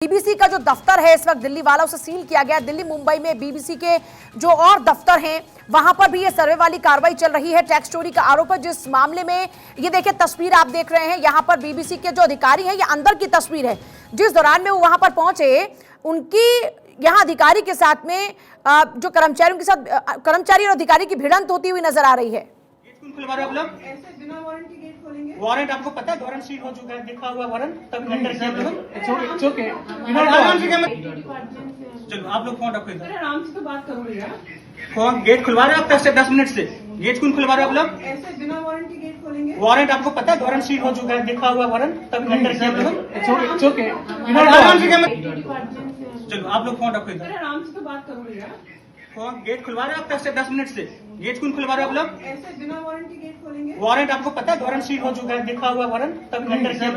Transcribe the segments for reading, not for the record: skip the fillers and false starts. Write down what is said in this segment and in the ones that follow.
BBC का जो दफ्तर है इस वक्त दिल्ली वाला उसे सील किया गया। दिल्ली मुंबई में बीबीसी के जो और दफ्तर हैं वहां पर भी ये सर्वे वाली कार्रवाई चल रही है। टैक्स चोरी का आरोप है जिस मामले में ये देखिए तस्वीर आप देख रहे हैं, यहाँ पर बीबीसी के जो अधिकारी हैं, ये अंदर की तस्वीर है। जिस दौरान में वो वहां पर पहुंचे उनकी यहाँ अधिकारी के साथ में जो कर्मचारियों के साथ कर्मचारी और अधिकारी की भिड़ंत होती हुई नजर आ रही है। वारंट आपको पता है, वारंट सील हो चुका है, देखा हुआ वारंट तब एंटर किया। चलो आप लोग फोन रखो इधर, आराम से तो बात करो भैया। फोन गेट खुलवा रहे हो आप 10 मिनट से। गेट कौन खुलवा रहे हो आप लोग? ऐसे बिना वारंट के गेट खोलेंगे? वारंट आपको पता है, वारंट सील हो चुका है, देखा हुआ वारंट तब एंटर किया। चलो आप लोग फोन रखो इधर, आराम से तो बात करो भैया। फोन गेट खुलवा रहे हो आप 10 मिनट से। गेट कौन खुलवा रहे हो आप लोग? ऐसे बिना वारंट के गेट खोलेंगे? वारंट आपको पता है, वारंट सील हो चुका है, देखा हुआ वारंट तब एंटर किया।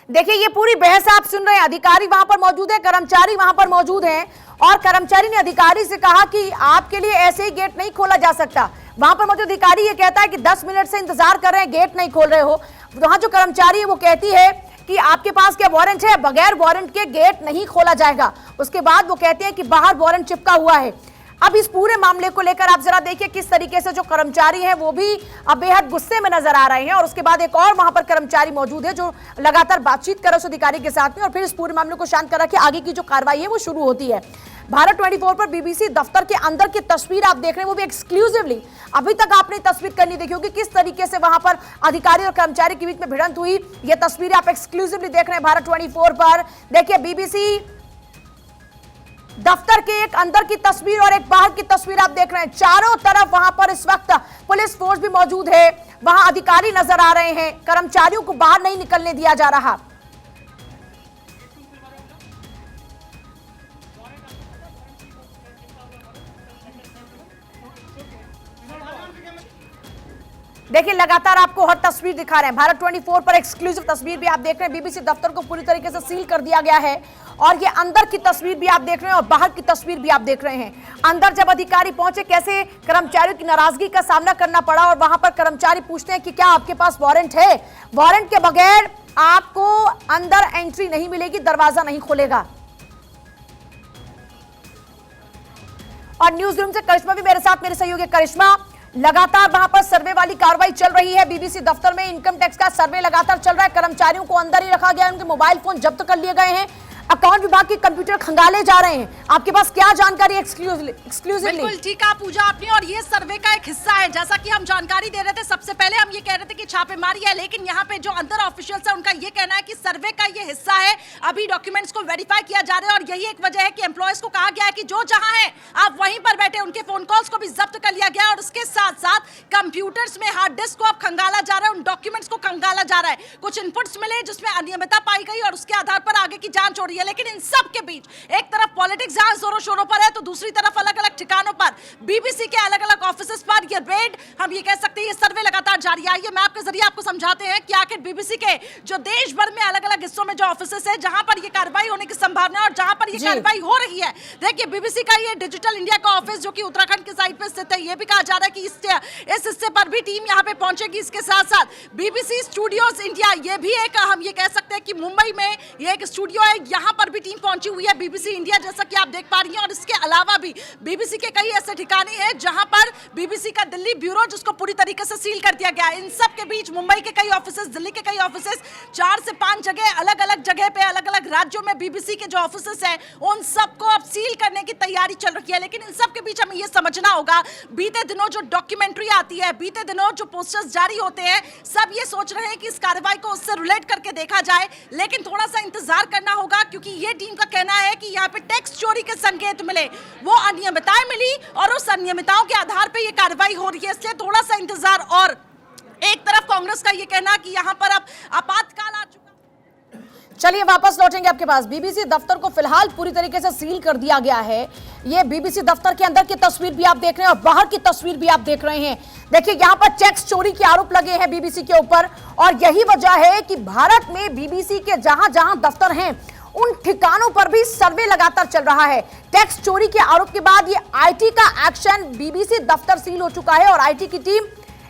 देखिए ये पूरी बहस आप सुन रहे हैं। अधिकारी वहां पर मौजूद है, कर्मचारी वहां पर मौजूद हैं और कर्मचारी ने अधिकारी से कहा कि आपके लिए ऐसे ही गेट नहीं खोला जा सकता। वहां पर मौजूद अधिकारी ये कहता है कि 10 मिनट से इंतजार कर रहे हैं, गेट नहीं खोल रहे हो। वहां जो कर्मचारी है वो कहती है कि आपके पास क्या वारंट है? बगैर वारंट के गेट नहीं खोला जाएगा। उसके बाद वो कहते हैं कि बाहर वारंट चिपका हुआ है। अब इस पूरे मामले को लेकर आप जरा देखिए किस तरीके से जो कर्मचारी हैं वो भी अब बेहद गुस्से में नजर आ रहे हैं। और उसके बाद एक और वहां पर कर्मचारी मौजूद है जो लगातार बातचीत कर रहे उस अधिकारी के साथ में और फिर इस पूरे मामले को शांत करा के आगे की जो कार्रवाई है वो शुरू होती है। भारत 24 पर बीबीसी दफ्तर के अंदर की तस्वीर आप देख रहे हैं, वो भी एक्सक्लूसिवली। अभी तक आपने तस्वीर करनी देखी होगी किस तरीके से वहां पर अधिकारी और कर्मचारी के बीच में भिड़ंत हुई। ये तस्वीर आप एक्सक्लूसिवली देख रहे हैं भारत 24 पर। देखिए बीबीसी दफ्तर के एक अंदर की तस्वीर और एक बाहर की तस्वीर आप देख रहे हैं। चारों तरफ वहां पर इस वक्त पुलिस फोर्स भी मौजूद है, वहां अधिकारी नजर आ रहे हैं, कर्मचारियों को बाहर नहीं निकलने दिया जा रहा। देखिए लगातार आपको हर तस्वीर दिखा रहे हैं। भारत 24 पर एक्सक्लूसिव तस्वीर भी आप देख रहे हैं। बीबीसी दफ्तर को पूरी तरीके से सील कर दिया गया है और ये अंदर की तस्वीर भी आप देख रहे हैं और बाहर की तस्वीर भी आप देख रहे हैं। अंदर जब अधिकारी पहुंचे कैसे कर्मचारियों की नाराजगी का सामना करना पड़ा और वहां पर कर्मचारी पूछते हैं कि क्या आपके पास वारंट है? वारंट के बगैर आपको अंदर एंट्री नहीं मिलेगी, दरवाजा नहीं खोलेगा। और न्यूज रूम से करिश्मा भी मेरे साथ, मेरे सहयोगी करिश्मा। लगातार वहां पर सर्वे वाली कार्रवाई चल रही है। बीबीसी दफ्तर में इनकम टैक्स का सर्वे लगातार चल रहा है। कर्मचारियों को अंदर ही रखा गया है, उनके मोबाइल फोन जब्त कर लिए गए हैं, अकाउंट विभाग के कंप्यूटर खंगाले जा रहे हैं। आपके पास क्या जानकारी एक्सक्लूसिवली? बिल्कुल ठीक कहा पूजा आपने, और ये सर्वे का एक हिस्सा है। जैसा कि हम जानकारी दे रहे थे सबसे पहले, हम ये कह रहे थे कि छापेमारी है, लेकिन यहाँ पे जो अंदर ऑफिशियल्स है उनका ये कहना है कि सर्वे का ये हिस्सा है। अभी डॉक्यूमेंट्स को वेरीफाई किया जा रहा है और यही एक वजह है कि एम्प्लॉयज को कहा गया है कि जो जहां है आप वहीं पर बैठे। उनके फोन कॉल्स को भी जब्त कर लिया गया और उसके साथ साथ कंप्यूटर्स में हार्ड डिस्क को अब खंगाला जा रहा है, उन डॉक्यूमेंट्स को खंगाला जा रहा है। कुछ इनपुट्स मिले जिसमें अनियमितता पाई गई और उसके आधार पर आगे की जांच हो रही है। लेकिन इन सब के बीच एक तरफ पॉलिटिक्स जहां जोरों शोरों पर है तो दूसरी तरफ अलग अलग ठिकानों पर बीबीसी के अलग अलग ऑफिसेस पर ये रेड, हम ये कह सकते हैं ये सर्वे लगातार जारी है। ये मैप के जरिए आपको समझाते हैं कि आखिर बीबीसी के जो देश भर में अलग अलग हिस्सों में जो ऑफिसेस है जहां पर ये कार्रवाई होने की संभावना है और जहां पर ये कार्रवाई हो रही है। देखिए बीबीसी का ये डिजिटल इंडिया का ऑफिस जो कि उत्तराखंड के साइड पे स्थित है, ये भी कहा जा रहा है कि इस हिस्से पर भी टीम यहाँ पे पहुंचेगी। इसके साथ साथ बीबीसी स्टूडियोज इंडिया, ये भी एक हम ये कह सकते हैं कि मुंबई में ये एक स्टूडियो है, यहाँ पर भी टीम पहुंची हुई है बीबीसी इंडिया, जैसा कि आप देख पा रही हैं। और इसके अलावा भी बीबीसी के कई ऐसे ठिकाने हैं जहां पर बीबीसी का दिल्ली ब्यूरो जिसको पूरी तरीके से सील कर दिया गया है। इन सब के बीच मुंबई के कई ऑफिसेस, दिल्ली के कई ऑफिसेस, 4 से 5 जगह अलग अलग जगह पे अलग अलग राज्यों में बीबीसी के जो ऑफिसेस हैं उन सबको अब सील करने की तैयारी चल रही है। लेकिन इन सब के बीच हमें यह समझना होगा, बीते दिनों जो डॉक्यूमेंट्री आती है, बीते दिनों जो पोस्टर्स जारी होते हैं, सब ये सोच रहे हैं कि इस कार्रवाई को उससे रिलेट करके देखा जाए। लेकिन थोड़ा सा इंतजार करना होगा क्योंकि ये टीम का कहना है कि यहाँ पे टैक्स चोरी के संकेत मिले, वो अनियमितताएं मिली और उस अनियमितताओं के आधार पे ये कार्रवाई हो रही है। इसलिए थोड़ा सा इंतजार। और एक तरफ कांग्रेस का ये कहना कि यहाँ पर अब आपातकाल आ चुका। चलिए वापस लौटेंगे आपके पास। बीबीसी दफ्तर को फिलहाल पूरी तरीके से सील कर दिया गया है। ये बीबीसी दफ्तर के अंदर की तस्वीर भी आप देख रहे हैं और बाहर की तस्वीर भी आप देख रहे हैं। देखिए यहाँ पर टैक्स चोरी के आरोप लगे हैं बीबीसी के ऊपर और यही वजह है कि भारत में बीबीसी के जहां जहां दफ्तर हैं उन ठिकानों पर भी सर्वे लगातार चल रहा है। टैक्स चोरी के आरोप के बाद ये आईटी का एक्शन, बीबीसी दफ्तर सील हो चुका है और आईटी की टीम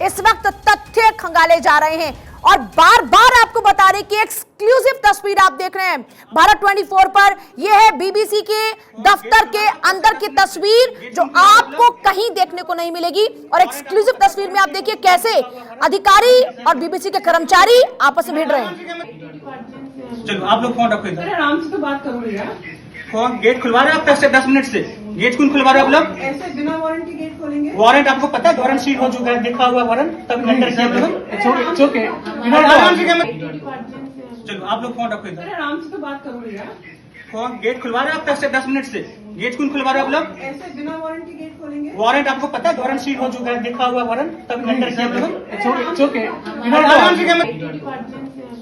इस वक्त तथ्य खंगाले जा रहे हैं और बार बार आपको बता रहे कि एक्सक्लूसिव तस्वीर आप देख रहे हैं भारत 24 पर। यह है बीबीसी के दफ्तर के अंदर की तस्वीर जो आपको कहीं देखने को नहीं मिलेगी। और एक्सक्लूसिव तस्वीर में आप देखिए कैसे अधिकारी और बीबीसी के कर्मचारी आपस में भिड़ रहे हैं। चलो आप लोग फोन रखो इधर। अरे आराम से तो बात करो भैया। फोन गेट खुलवा रहे हो आप कैसे 10 मिनट से? गेट कौन खुलवा रहे हो आप लोग? ऐसे बिना वारंटी गेट खोलेंगे? वारंट आपको पता है वारंट सील हो चुका है, देखा हुआ वारंट तब अंदर किया था। चलो आप लोग फोन रखो इधर। अरे आराम से तो बात करो भैया। फोन गेट खुलवा रहे हो आप कैसे 10 मिनट से? गेट कौन खुलवा रहे हो आप लोग? ऐसे बिना वारंटी गेट खोलेंगे? वारंट आपको पता है वारंट सील हो चुका है, देखा हुआ वारंट तब अंदर किया था।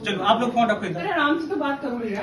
चलो आप लोग फोन रखो इधर। अरे आराम से तो बात करो भैया।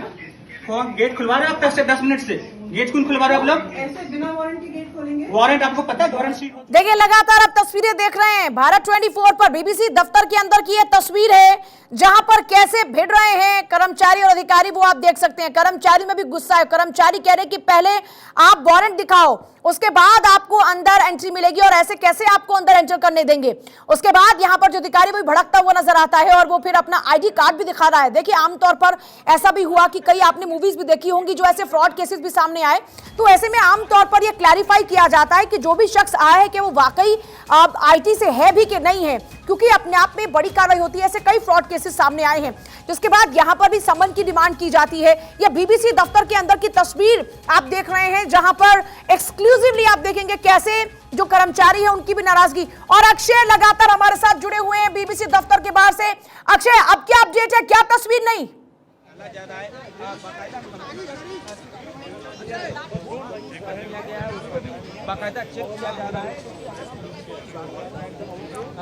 फोन गेट खुलवा रहे हो आप कैसे 10 मिनट से? गेट कौन खुलवा रहे हो आप लोग? ऐसे बिना वारंटी गेट खोलेंगे? वारंट आपको पता है वारंट सील हो। देखिए लगातार आप तस्वीरें देख रहे हैं भारत 24 पर। बीबीसी दफ्तर के अंदर की यह तस्वीर है जहां पर कैसे भिड़ रहे हैं कर्मचारी और अधिकारी, वो आप देख सकते हैं। कर्मचारी में भी गुस्सा है। कर्मचारी कह रहे कि पहले आप वारंट दिखाओ, उसके बाद आपको अंदर एंट्री मिलेगी और ऐसे कैसे आपको अंदर एंटर करने देंगे। उसके बाद यहां पर जो अधिकारी वो भड़कता हुआ नजर आता है और वो फिर अपना आईडी कार्ड भी दिखा रहा है। देखिए आमतौर पर ऐसा भी हुआ कि कई आपने मूवीज भी देखी होंगी जो ऐसे फ्रॉड केसेस भी सामने आए, तो ऐसे में आमतौर पर यह क्लैरिफाई किया जाता है कि जो भी शख्स आया है कि वो वाकई आईटी से है भी कि नहीं है, क्योंकि अपने आप में बड़ी कार्रवाई होती है। ऐसे कई फ्रॉड केसेस सामने आए हैं जिसके बाद यहां पर भी समन की डिमांड की जाती है। यह बीबीसी दफ्तर के अंदर की तस्वीर आप देख रहे हैं जहां पर एक्सक्लूसिवली आप देखेंगे कैसे जो कर्मचारी है उनकी भी नाराजगी। और अक्षय लगातार हमारे साथ जुड़े हुए हैं बीबीसी दफ्तर के बाहर से। अक्षय, अब क्या अपडेट है, क्या तस्वीर नहीं?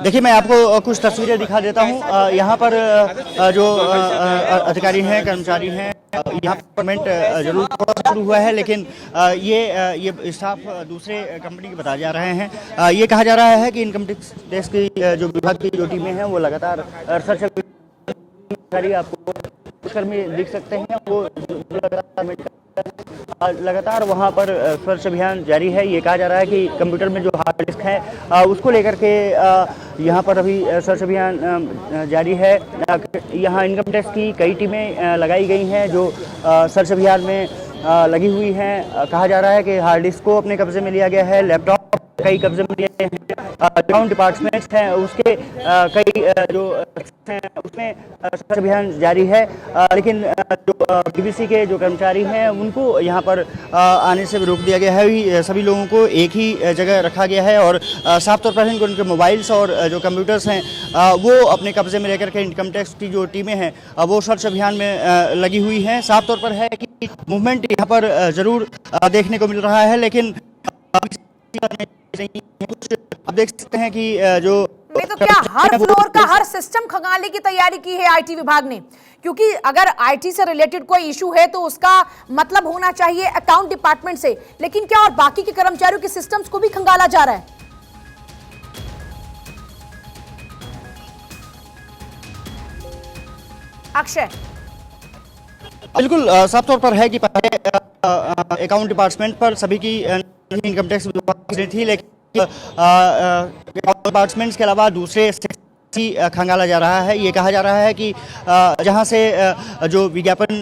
देखिए मैं आपको कुछ तस्वीरें दिखा देता हूँ। यहाँ पर जो अधिकारी हैं, कर्मचारी हैं, यहाँ पर पेमेंट जरूर शुरू हुआ है, लेकिन ये स्टाफ दूसरे कंपनी के बताए जा रहे हैं। ये कहा जा रहा है कि इनकम टैक्स की जो विभाग की जो टीमें हैं वो लगातार सर्च आपको में दिख सकते हैं, वो लगातार वहाँ पर सर्च अभियान जारी है। ये कहा जा रहा है कि कंप्यूटर में जो हार्ड डिस्क है उसको लेकर के यहाँ पर अभी सर्च अभियान जारी है। यहाँ इनकम टैक्स की कई टीमें लगाई गई हैं जो सर्च अभियान में लगी हुई हैं। कहा जा रहा है कि हार्ड डिस्क को अपने कब्जे में लिया गया है, लैपटॉप कई कब्जे में लिए हैं, अकाउंट डिपार्टमेंट्स हैं उसके कई जो हैं उसमें सर्च अभियान जारी है। लेकिन जो बीबीसी के जो कर्मचारी हैं उनको यहाँ पर आने से रोक दिया गया है। सभी लोगों को एक ही जगह रखा गया है और साफ तौर पर उनके मोबाइल्स और जो कंप्यूटर्स हैं वो अपने कब्जे में लेकर के इनकम टैक्स की जो टीमें हैं वो सर्च अभियान में लगी हुई हैं। साफ तौर पर है कि मूवमेंट यहाँ पर ज़रूर देखने को मिल रहा है, लेकिन आप देख सकते हैं कि जो नहीं तो क्या हर फ्लोर का हर सिस्टम खंगालने की तैयारी की है आईटी विभाग ने? क्योंकि अगर आईटी से रिलेटेड कोई इशू है तो उसका मतलब होना चाहिए अकाउंट डिपार्टमेंट से, लेकिन क्या और बाकी के कर्मचारियों के सिस्टम्स को भी खंगाला जा रहा है? अक्षय, बिल्कुल साफ तौर पर है कि पहले अकाउंट डिपार्टमेंट पर सभी की इनकम टैक्स विभाग थी, लेकिन डिपार्टमेंट्स के अलावा दूसरे खंगाला जा रहा है। ये कहा जा रहा है कि जहां से जो विज्ञापन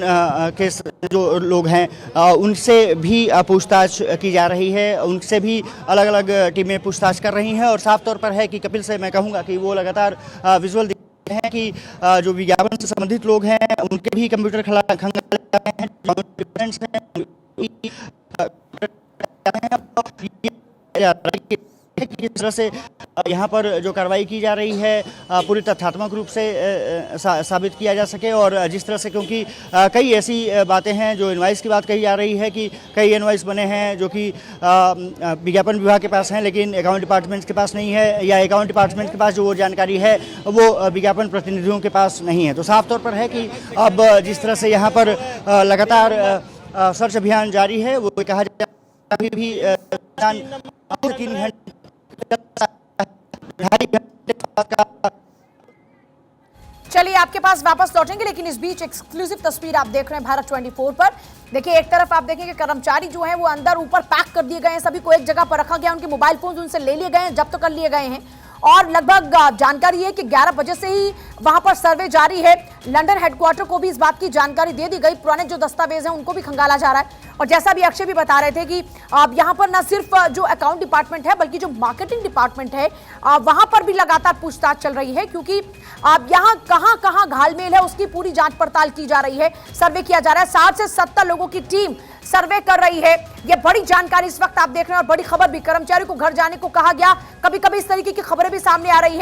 के जो लोग हैं उनसे भी पूछताछ की जा रही है, उनसे भी अलग अलग टीमें पूछताछ कर रही हैं। और साफ तौर पर है कि कपिल से मैं कहूँगा कि वो लगातार विजुअल हैं कि जो विज्ञापन से संबंधित लोग हैं उनके भी कंप्यूटर खंगाले हैं। किस तरह से यहाँ पर जो कार्रवाई की जा रही है पूरी तथ्यात्मक रूप से साबित किया जा सके। और जिस तरह से, क्योंकि कई ऐसी बातें हैं जो इनवाइस की बात कही जा रही है कि कई इनवाइस बने हैं जो कि विज्ञापन विभाग के पास हैं लेकिन अकाउंट डिपार्टमेंट के पास नहीं है, या अकाउंट डिपार्टमेंट के पास जो जानकारी है वो विज्ञापन प्रतिनिधियों के पास नहीं है। तो साफ तौर पर है कि अब जिस तरह से यहाँ पर लगातार सर्च अभियान जारी है, वो कहा जा रहा है अभी भी 3 घंटे चलिए आपके पास वापस लौटेंगे, लेकिन इस बीच एक्सक्लूसिव तस्वीर आप देख रहे हैं भारत 24 पर। देखिए एक तरफ आप देखेंगे कर्मचारी जो हैं वो अंदर ऊपर पैक कर दिए गए हैं, सभी को एक जगह पर रखा गया, उनके मोबाइल फोन उनसे ले लिए गए हैं, जब्त कर लिए गए हैं। और लगभग जानकारी है कि 11 बजे से ही वहां पर सर्वे जारी है। लंदन हेडक्वार्टर को भी इस बात की जानकारी दे दी गई, पुराने जो दस्तावेज हैं उनको भी खंगाला जा रहा है। और जैसा भी अक्षय भी बता रहे थे कि यहाँ पर न सिर्फ जो अकाउंट डिपार्टमेंट है बल्कि जो मार्केटिंग डिपार्टमेंट है वहां पर भी लगातार पूछताछ चल रही है, क्योंकि यहाँ कहां घालमेल है उसकी पूरी जांच पड़ताल की जा रही है, सर्वे किया जा रहा है। 60 से 70 लोगों की टीम सर्वे कर रही है। ये बड़ी जानकारी इस वक्त आप देख रहे हैं और बड़ी खबर भी, कर्मचारी को घर जाने को कहा गया। कभी कभी इस तरीके की खबरें भी सामने आ रही है।